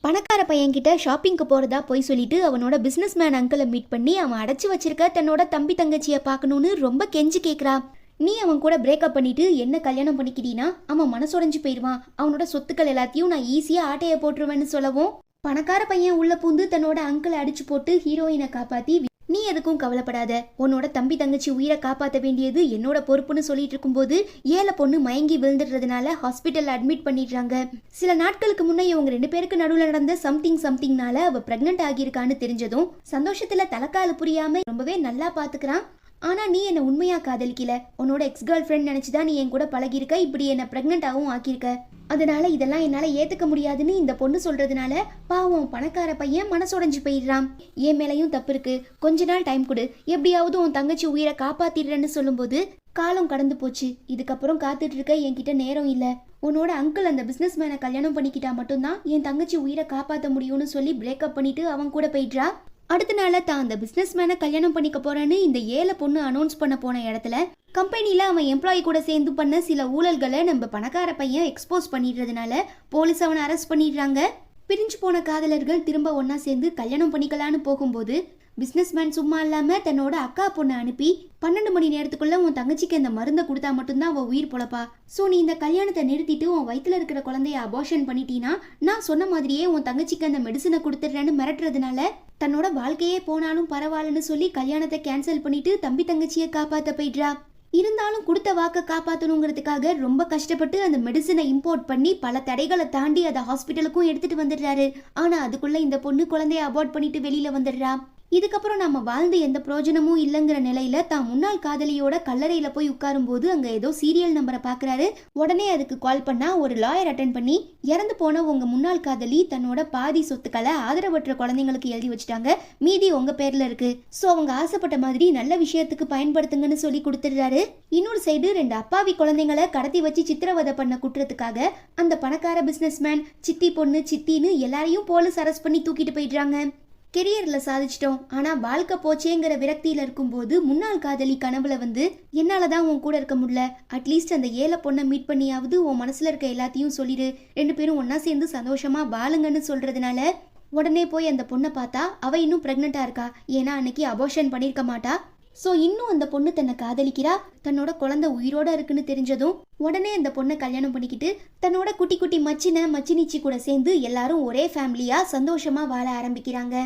பணக்கார பையன்கிட்ட ஷாப்பிங்க்கு போகிறதா போய் சொல்லிட்டு அவனோட பிஸ்னஸ் மேன் அங்கிளை மீட் பண்ணி அவன் அடைச்சி வச்சிருக்க தன்னோட தம்பி தங்கச்சியை பார்க்கணுன்னு ரொம்ப கெஞ்சி கேட்குறா. நீ அவன் கூட பிரேக்கப் பண்ணிட்டு என்ன கல்யாணம் பண்ணிக்கிட்டீன்னா அவன் மனசுடைஞ்சு போயிடுவான், அவனோட சொத்துக்கள் எல்லாத்தையும் நான் ஈஸியாக ஆட்டையை போட்டுருவேன்னு சொல்லவும் பணக்கார பையன் உள்ள பூந்து தன்னோட அங்கிளை அடிச்சு போட்டு ஹீரோயினை காப்பாற்றி நீ எதுக்கும் கவலைப்படாத, உன்னோட தம்பி தங்கச்சி உயிரை காப்பாற்ற வேண்டியது என்னோட பொறுப்புன்னு சொல்லிட்டு இருக்கும்போது ஏழை பொண்ணு மயங்கி விழுந்துடுறதுனால ஹாஸ்பிட்டல்ல அட்மிட் பண்ணிடுறாங்க. சில நாட்களுக்கு முன்னே இவங்க 2 பேருக்கு நடுவில் நடந்த சம்திங்னால அவ பிரெக்னென்ட் ஆகியிருக்கான்னு தெரிஞ்சதும் சந்தோஷத்துல தலைக்கால புரியாம ரொம்பவே நல்லா பாத்துக்கிறான். ஆனா நீ என்ன உண்மையா காதலிக்கல, உன்னோட எக்ஸ் கேர்ள் ஃப்ரெண்ட் நினைச்சுதான் நீ என் கூட பழகிருக்க, இப்படி என்ன பிரெக்னென்ட் ஆகவும் ஆக்கியிருக்க, அதனால இதெல்லாம் என்னால ஏத்துக்க முடியாதுன்னு இந்த பொண்ணு சொல்றதுனால பாவம் பணக்கார பையன் மனசுடைஞ்சு போயிடுறான். என் மேலையும் தப்பு இருக்கு, கொஞ்ச நாள் டைம் கொடு, எப்படியாவது உன் தங்கச்சி உயிரை காப்பாத்திடுறேன்னு சொல்லும்போது காலம் கடந்து போச்சு, இதுக்கப்புறம் காத்துட்டு இருக்க என்கிட்ட நேரம் இல்ல, உன்னோட அங்கிள் அந்த பிசினஸ் மேனை கல்யாணம் பண்ணிக்கிட்டா மட்டும்தான் என் தங்கச்சி உயிரை காப்பாற்ற முடியும்னு சொல்லி பிரேக்கப் பண்ணிட்டு அவன் கூட போயிடுறா. அடுத்த நாள தான் அந்த பிசினஸ் மேனை கல்யாணம் பண்ணிக்க போறேன்னு இந்த ஏழை பொண்ணு அனௌன்ஸ் பண்ண போன இடத்துல கம்பெனில அவன் எம்ப்ளாயி கூட சேர்ந்து பண்ண சில ஊழல்களை நம்ம பணக்கார பையன் எக்ஸ்போஸ் பண்ணிடுறதுனால போலீஸ் அவனை அரெஸ்ட் பண்ணிடுறாங்க. பிரிஞ்சு போன காதலர்கள் திரும்ப ஒன்னா சேர்ந்து கல்யாணம் பண்ணிக்கலான்னு போகும்போது பிஸ்னஸ்மேன் சும்மா இல்லாம தன்னோட அக்கா பொண்ணை அனுப்பி 12 மணி நேரத்துக்குள்ள உன் தங்கச்சிக்கு அந்த மருந்தை கொடுத்தா மட்டும்தான் அவன் உயிர் பொழப்பா, ஸோ நீ இந்த கல்யாணத்தை நிறுத்திட்டு உன் வயிற்றுல இருக்கிற குழந்தைய அபார்ஷன் பண்ணிட்டீன்னா நான் சொன்ன மாதிரியே உன் தங்கச்சிக்கு அந்த மெடிசனை கொடுத்துட்றேன்னு மிரட்டுறதுனால தன்னோட வாழ்க்கையே போனாலும் பரவாயில்லன்னு சொல்லி கல்யாணத்தை கேன்சல் பண்ணிட்டு தம்பி தங்கச்சியை காப்பாற்ற போயிடுறா. இருந்தாலும் கொடுத்த வாக்கை காப்பாற்றணுங்கிறதுக்காக ரொம்ப கஷ்டப்பட்டு அந்த மெடிசனை இம்போர்ட் பண்ணி பல தடைகளை தாண்டி அதை ஹாஸ்பிட்டலுக்கும் எடுத்துட்டு வந்துடுறாரு. ஆனா அதுக்குள்ள இந்த பொண்ணு குழந்தைய அபார்ட் பண்ணிட்டு வெளியில வந்துடுறா. இதுக்கப்புறம் நம்ம வாழ்ந்து எந்த பிரயோஜனமும் இல்லைங்கிற நிலையில தான் முன்னாள் காதலியோட கல்லறையில போய் உட்காரும் போது அங்க ஏதோ சீரியல் நம்பரை பாக்குறாரு. உடனே அதுக்கு கால் பண்ணா ஒரு லாயர் அட்டென்ட் பண்ணி இறந்து போன உங்க முன்னாள் காதலி தன்னோட பாதி சொத்துக்களை ஆதரவற்ற குழந்தைங்களுக்கு எழுதி வச்சுட்டாங்க, மீதி உங்க பேர்ல இருக்கு, சோ அவங்க ஆசைப்பட்ட மாதிரி நல்ல விஷயத்துக்கு பயன்படுத்துங்கன்னு சொல்லி கொடுத்துடுறாரு. இன்னொரு சைடு 2 அப்பாவி குழந்தைங்களை கடத்தி வச்சு சித்திரவதை பண்ண குற்றத்துக்காக அந்த பணக்கார பிசினஸ்மேன் சித்தி பொண்ணு சித்தின்னு எல்லாரையும் போலீஸ் அரெஸ்ட் பண்ணி தூக்கிட்டு போயிடுறாங்க. கெரியர்ல சாதிச்சிட்டோம், ஆனா வாழ்க்கை போச்சேங்கிற விரக்தியில இருக்கும்போது முன்னாள் காதலி கனவுல வந்து என்னாலதான் உன் கூட இருக்க முடியல, அட்லீஸ்ட் அந்த ஏழை பொண்ணை மீட் பண்ணியாவது உன் மனசுல இருக்க எல்லாத்தையும் சொல்லிடு, 2 பேரும் ஒன்னா சேர்ந்து சந்தோஷமா வாழுங்கன்னு சொல்றதுனால உடனே போய் அந்த பொண்ணை பார்த்தா அவ இன்னும் பிரெக்னெண்டா இருக்கா, ஏன்னா அன்னைக்கு அபார்ஷன் பண்ணிருக்க மாட்டா. ஸோ இன்னும் அந்த பொண்ணு தன்னை காதலிக்கிறா, தன்னோட குழந்தை உயிரோட இருக்குன்னு தெரிஞ்சதும் உடனே அந்த பொண்ணை கல்யாணம் பண்ணிக்கிட்டு தன்னோட குட்டி குட்டி மச்சினிச்சி கூட சேர்ந்து எல்லாரும் ஒரே ஃபேமிலியா சந்தோஷமா வாழ ஆரம்பிக்கிறாங்க.